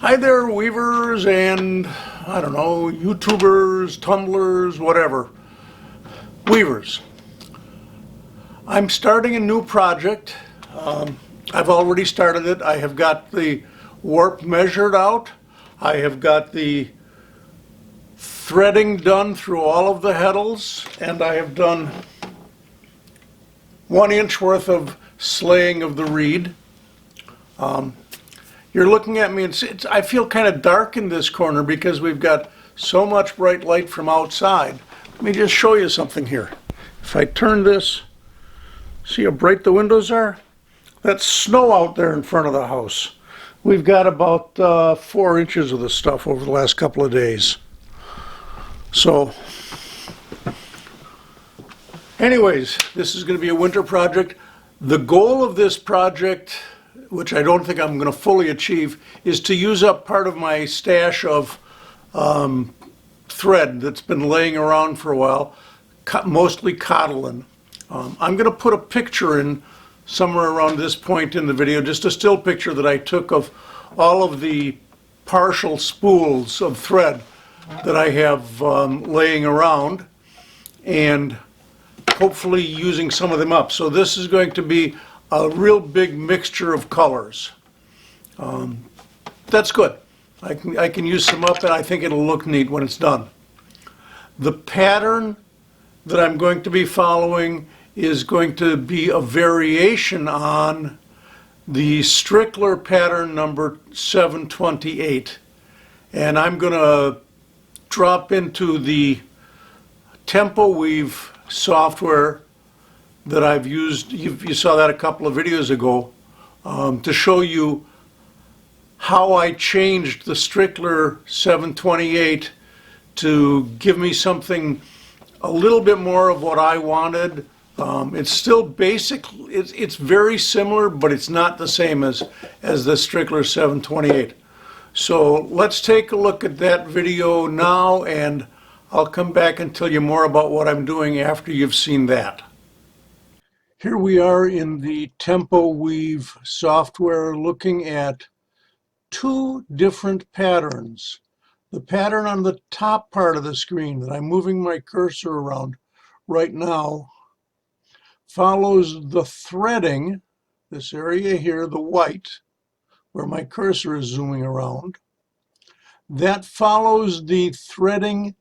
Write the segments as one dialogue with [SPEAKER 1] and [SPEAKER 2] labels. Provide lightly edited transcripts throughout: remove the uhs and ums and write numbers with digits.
[SPEAKER 1] Hi there, weavers and, I don't know, YouTubers, Tumblers, whatever. Weavers. I'm starting a new project. I've already started it. I have got the warp measured out. I have got the threading done through all of the heddles, and I have done 1 inch worth of slaying of the reed. You're looking at me, I feel kind of dark in this corner because we've got so much bright light from outside. Let me just show you something here. If I turn this, see how bright the windows are? That's snow out there in front of the house. We've got about 4 inches of this stuff over the last couple of days. So, anyways, this is going to be a winter project. The goal of this project, which I don't think I'm going to fully achieve, is to use up part of my stash of thread that's been laying around for a while, mostly cotton. I'm going to put a picture in somewhere around this point in the video, just a still picture that I took of all of the partial spools of thread that I have laying around, and hopefully using some of them up. So this is going to be a real big mixture of colors. That's good. I can use some up, and I think it'll look neat when it's done. The pattern that I'm going to be following is going to be a variation on the Strickler pattern number 728. And I'm going to drop into the Tempo Weave software that I've used. You saw that a couple of videos ago, to show you how I changed the Strickler 728 to give me something a little bit more of what I wanted. It's still basic, it's very similar, but it's not the same as the Strickler 728. So let's take a look at that video now, and I'll come back and tell you more about what I'm doing after you've seen that. Here we are in the Tempo Weave software looking at two different patterns. The pattern on the top part of the screen that I'm moving my cursor around right now follows the threading, this area here, the white, where my cursor is zooming around. That follows the threading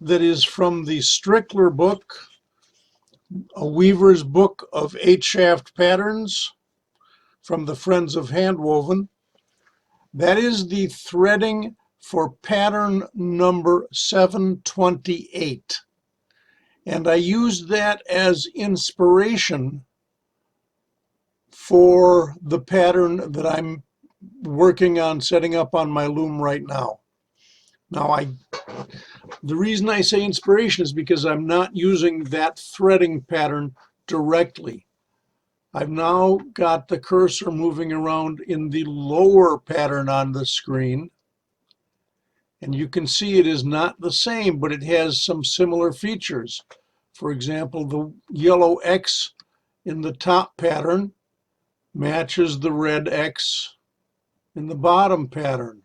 [SPEAKER 1] that is from the Strickler book, a weaver's book of 8-shaft patterns from the Friends of Handwoven. That is the threading for pattern number 728. And I used that as inspiration for the pattern that I'm working on setting up on my loom right now. Now, the reason I say inspiration is because I'm not using that threading pattern directly. I've now got the cursor moving around in the lower pattern on the screen, and you can see it is not the same, but it has some similar features. For example, the yellow X in the top pattern matches the red X in the bottom pattern.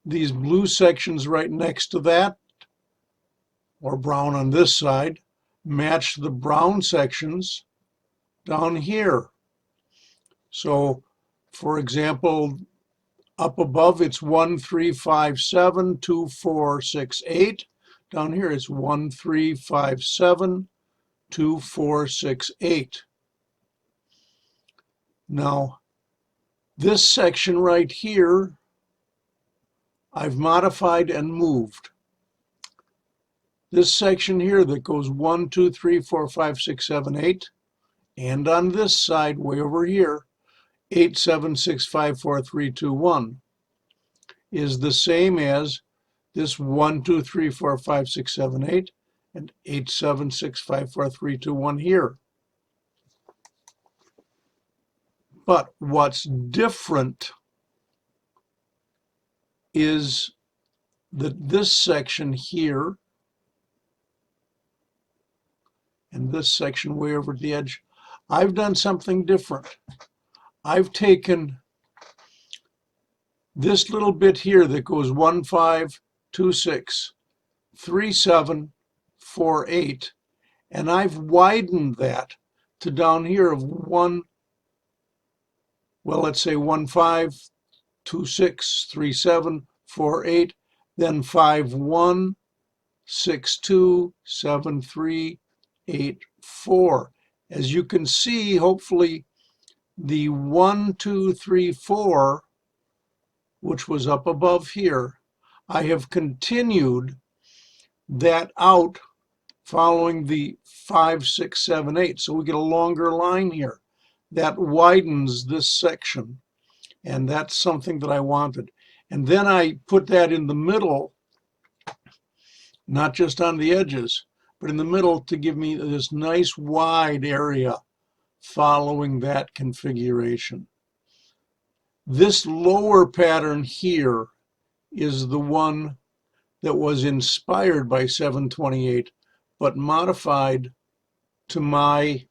[SPEAKER 1] These blue sections right next to that, or brown on this side, match the brown sections down here. So, for example, up above it's 1, 3, 5, 7, 2, 4, 6, 8. Down here it's 1, 3, 5, 7, 2, 4, 6, 8. Now, this section right here, I've modified and moved. This section here that goes 1, 2, 3, 4, 5, 6, 7, 8, and on this side, way over here, 8, 7, 6, 5, 4, 3, 2, 1, is the same as this 1, 2, 3, 4, 5, 6, 7, 8, and 8, 7, 6, 5, 4, 3, 2, 1 here. But what's different is that this section here and this section way over at the edge, I've done something different. I've taken this little bit here that goes 1, 5, 2, 6, 3, 7, 4, 8, and I've widened that to down here of 1, well, let's say 1, 5, 2, 6, 3, 7, 4, 8, then 5, 1, 6, 2, 7, 3, 8, 4. As you can see, hopefully, the 1, 2, 3, 4, which was up above here, I have continued that out following the 5, 6, 7, 8. So we get a longer line here. That widens this section, and that's something that I wanted. And then I put that in the middle, not just on the edges, but in the middle to give me this nice wide area following that configuration. This lower pattern here is the one that was inspired by 728, but modified to my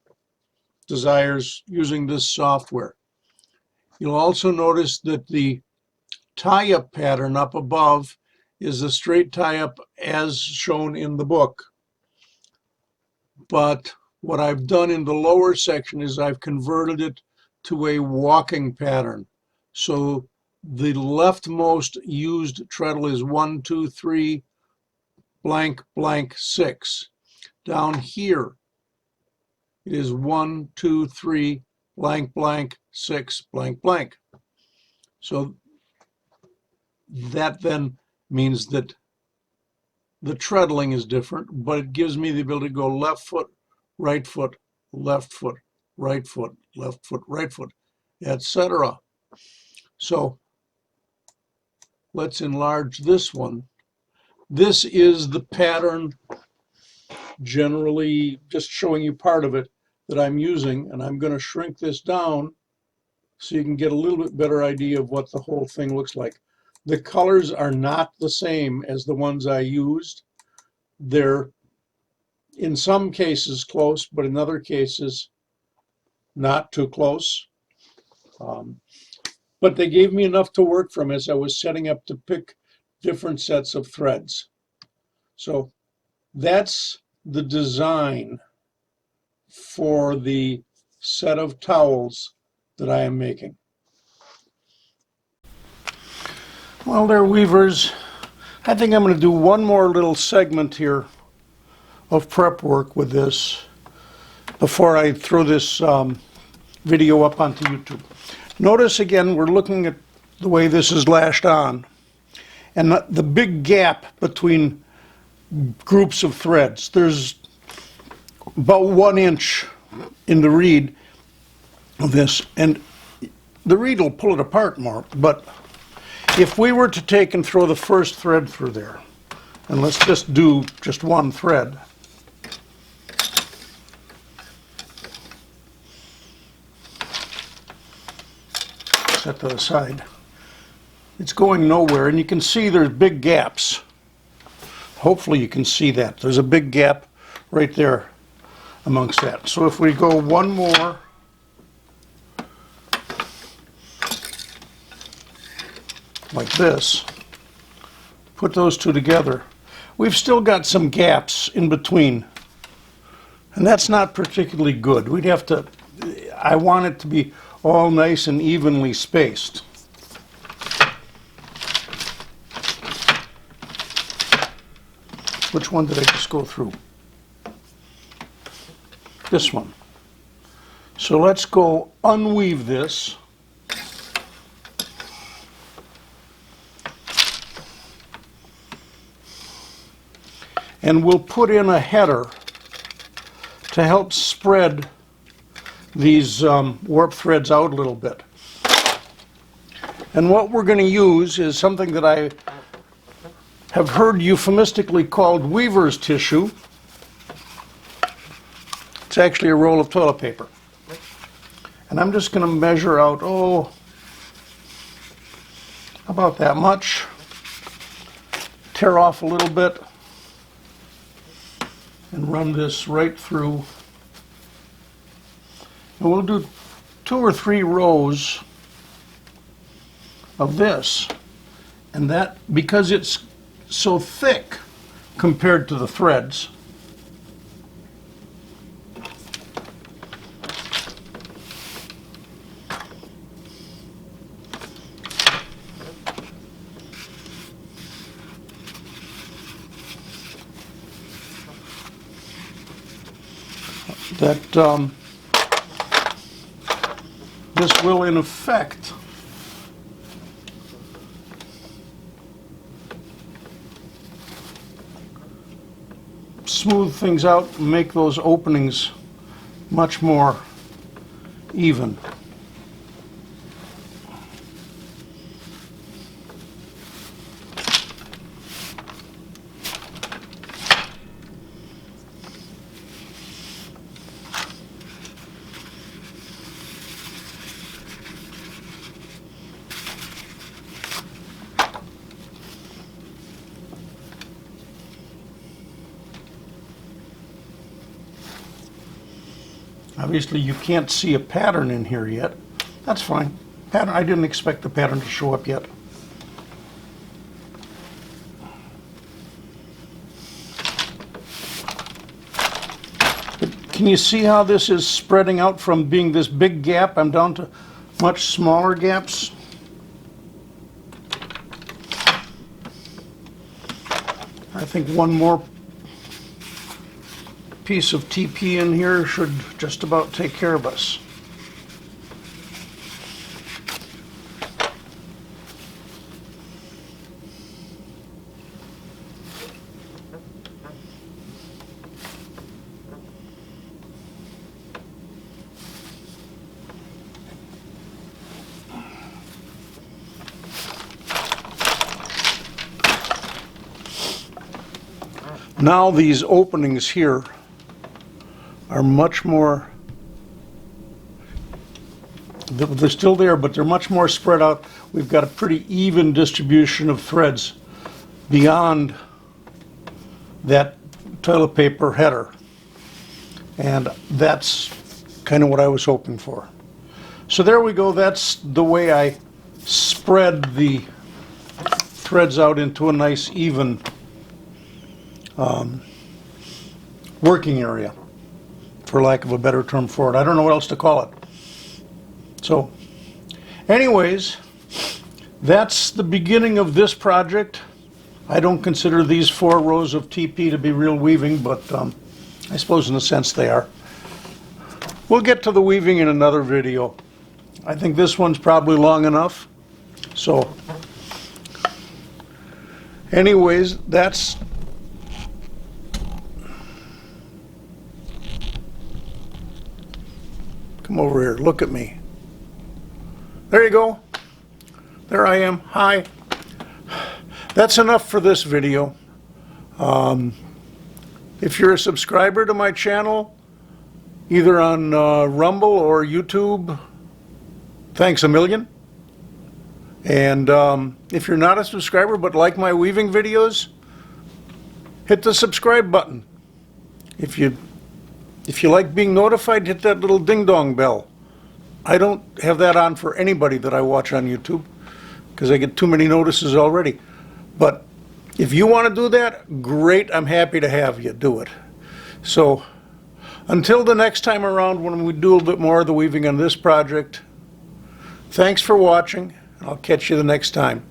[SPEAKER 1] desires using this software. You'll also notice that the tie-up pattern up above is a straight tie-up as shown in the book. But what I've done in the lower section is I've converted it to a walking pattern. So the leftmost used treadle is 1, 2, 3, blank, blank, 6. Down here, it is 1, 2, 3, blank, blank, 6, blank, blank. So that then means that the treadling is different, but it gives me the ability to go left foot, right foot, left foot, right foot, left foot, right foot, etc. So let's enlarge this one. This is the pattern, generally just showing you part of it, that I'm using, and I'm going to shrink this down so you can get a little bit better idea of what the whole thing looks like. The colors are not the same as the ones I used. They're in some cases close, but in other cases not too close. But they gave me enough to work from as I was setting up to pick different sets of threads. So that's the design for the set of towels that I am making. Well, there, weavers, I think I'm going to do one more little segment here of prep work with this before I throw this video up onto YouTube. Notice again, we're looking at the way this is lashed on, and the big gap between groups of threads. There's about 1 inch in the reed of this, and the reed will pull it apart more, but if we were to take and throw the first thread through there, and let's just do just one thread, set that aside, it's going nowhere, and you can see there's big gaps. Hopefully you can see that. There's a big gap right there amongst that. So if we go one more, like this, put those two together, we've still got some gaps in between, and that's not particularly good. We'd have to, I want it to be all nice and evenly spaced. Which one did I just go through? This one. So let's go unweave this. And we'll put in a header to help spread these warp threads out a little bit. And what we're going to use is something that I have heard euphemistically called weaver's tissue. It's actually a roll of toilet paper. And I'm just going to measure out, about that much. Tear off a little bit. And run this right through. And we'll do 2 or 3 rows of this. And that, because it's so thick compared to the threads, that this will in effect smooth things out and make those openings much more even. Obviously you can't see a pattern in here yet. That's fine. Pattern, I didn't expect the pattern to show up yet. But can you see how this is spreading out from being this big gap? I'm down to much smaller gaps. I think one more piece of TP in here should just about take care of us. Now these openings here are much more, they're still there, but they're much more spread out. We've got a pretty even distribution of threads beyond that toilet paper header. And that's kind of what I was hoping for. So there we go. That's the way I spread the threads out into a nice even working area, for lack of a better term for it. I don't know what else to call it. So anyways, that's the beginning of this project. I don't consider these 4 rows of TP to be real weaving, but I suppose in a sense they are. We'll get to the weaving in another video. I think this one's probably long enough. So anyways, that's come over here, look at me. There you go. There I am. Hi. That's enough for this video. If you're a subscriber to my channel, either on Rumble or YouTube, thanks a million. And if you're not a subscriber but like my weaving videos, hit the subscribe button. If you like being notified, hit that little ding-dong bell. I don't have that on for anybody that I watch on YouTube because I get too many notices already. But if you want to do that, great, I'm happy to have you do it. So until the next time around when we do a little bit more of the weaving on this project, thanks for watching. I'll catch you the next time.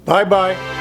[SPEAKER 1] Bye-bye.